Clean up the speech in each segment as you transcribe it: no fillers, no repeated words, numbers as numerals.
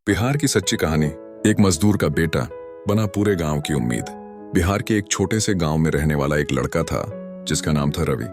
बिहार की सच्ची कहानी। एक मजदूर का बेटा बना पूरे गांव की उम्मीद। बिहार के एक छोटे से गांव में रहने वाला एक लड़का था जिसका नाम था रवि।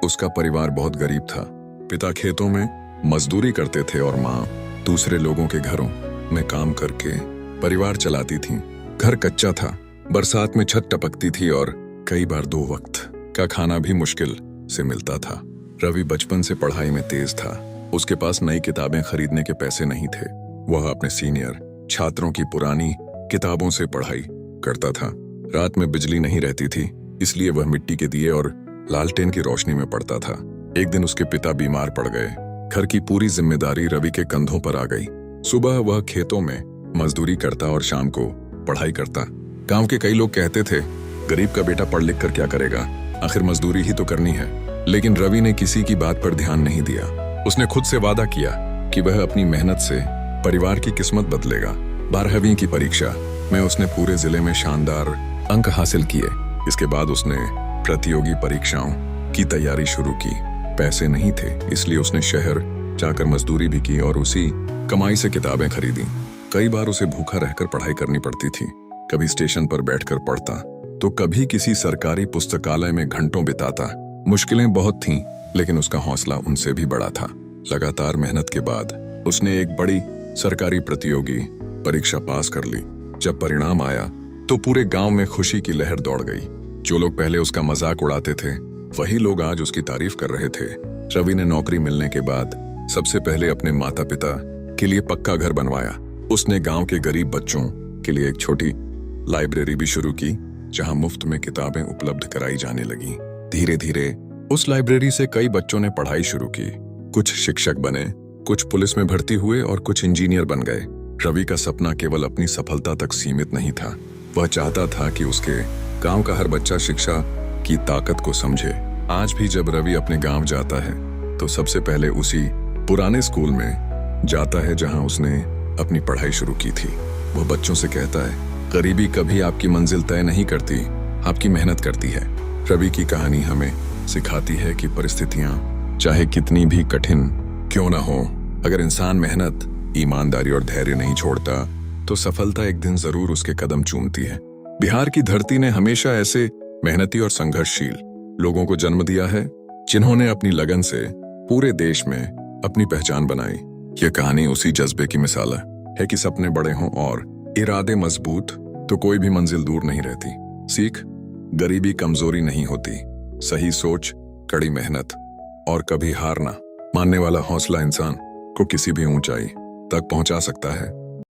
उसका परिवार बहुत गरीब था। पिता खेतों में मजदूरी करते थे और माँ दूसरे लोगों के घरों में काम करके परिवार चलाती थी। घर कच्चा था, बरसात में छत टपकती थी और कई बार 2 वक्त का खाना भी मुश्किल से मिलता था। रवि बचपन से पढ़ाई में तेज था। उसके पास नई किताबें खरीदने के पैसे नहीं थे। वह अपने सीनियर छात्रों की पुरानी किताबों से पढ़ाई करता था। रात में बिजली नहीं रहती थी, इसलिए वह मिट्टी के दिए और लालटेन की रोशनी में पढ़ता था। एक दिन उसके पिता बीमार पड़ गए। घर की पूरी जिम्मेदारी रवि के कंधों पर आ गई। सुबह वह खेतों में मजदूरी करता और शाम को पढ़ाई करता। गांव के कई लोग कहते थे, गरीब का बेटा पढ़ लिख कर क्या करेगा, आखिर मजदूरी ही तो करनी है। लेकिन रवि ने किसी की बात पर ध्यान नहीं दिया। उसने खुद से वादा किया कि वह अपनी मेहनत से परिवार की किस्मत बदलेगा। 12वीं की परीक्षा में उसने पूरे जिले में शानदार अंक हासिल किए। इसके बाद उसने प्रतियोगी परीक्षाओं की तैयारी शुरू की। पैसे नहीं थे, इसलिए उसने शहर जाकर मजदूरी भी की और उसी कमाई से किताबें खरीदी। कई बार उसे भूखा रहकर पढ़ाई करनी पड़ती थी। कभी स्टेशन पर बैठकर पढ़ता तो कभी किसी सरकारी पुस्तकालय में घंटों बिताता। मुश्किलें बहुत थीं, लेकिन उसका हौसला उनसे भी बड़ा था। लगातार मेहनत के बाद उसने एक बड़ी सरकारी प्रतियोगी परीक्षा पास कर ली। जब परिणाम आया तो पूरे गांव में खुशी की लहर दौड़ गई। जो लोग पहले उसका मजाक उड़ाते थे, वही लोग आज उसकी तारीफ कर रहे थे। रवि ने नौकरी मिलने के बाद सबसे पहले अपने माता पिता के लिए पक्का घर बनवाया। उसने गांव के गरीब बच्चों के लिए एक छोटी लाइब्रेरी भी शुरू की, जहां मुफ्त में किताबें उपलब्ध कराई जाने लगी। धीरे धीरे उस लाइब्रेरी से कई बच्चों ने पढ़ाई शुरू की। कुछ शिक्षक बने, कुछ पुलिस में भर्ती हुए और कुछ इंजीनियर बन गए। रवि का सपना केवल अपनी सफलता तक सीमित नहीं था। वह चाहता था कि उसके गांव का हर बच्चा शिक्षा की ताकत को समझे। आज भी जब रवि अपने गांव जाता है तो सबसे पहले उसी पुराने स्कूल में जाता है जहां उसने अपनी पढ़ाई शुरू की थी। वह बच्चों से कहता है, गरीबी कभी आपकी मंजिल तय नहीं करती, आपकी मेहनत करती है। रवि की कहानी हमें सिखाती है कि परिस्थितियां चाहे कितनी भी कठिन क्यों ना हो, अगर इंसान मेहनत, ईमानदारी और धैर्य नहीं छोड़ता तो सफलता एक दिन जरूर उसके कदम चूमती है। बिहार की धरती ने हमेशा ऐसे मेहनती और संघर्षशील लोगों को जन्म दिया है, जिन्होंने अपनी लगन से पूरे देश में अपनी पहचान बनाई। यह कहानी उसी जज्बे की मिसाल है कि सपने बड़े हों और इरादे मजबूत तो कोई भी मंजिल दूर नहीं रहती। सीख, गरीबी कमजोरी नहीं होती, सही सोच, कड़ी मेहनत और कभी हार ना मानने वाला हौसला इंसान को किसी भी ऊंचाई तक पहुंचा सकता है।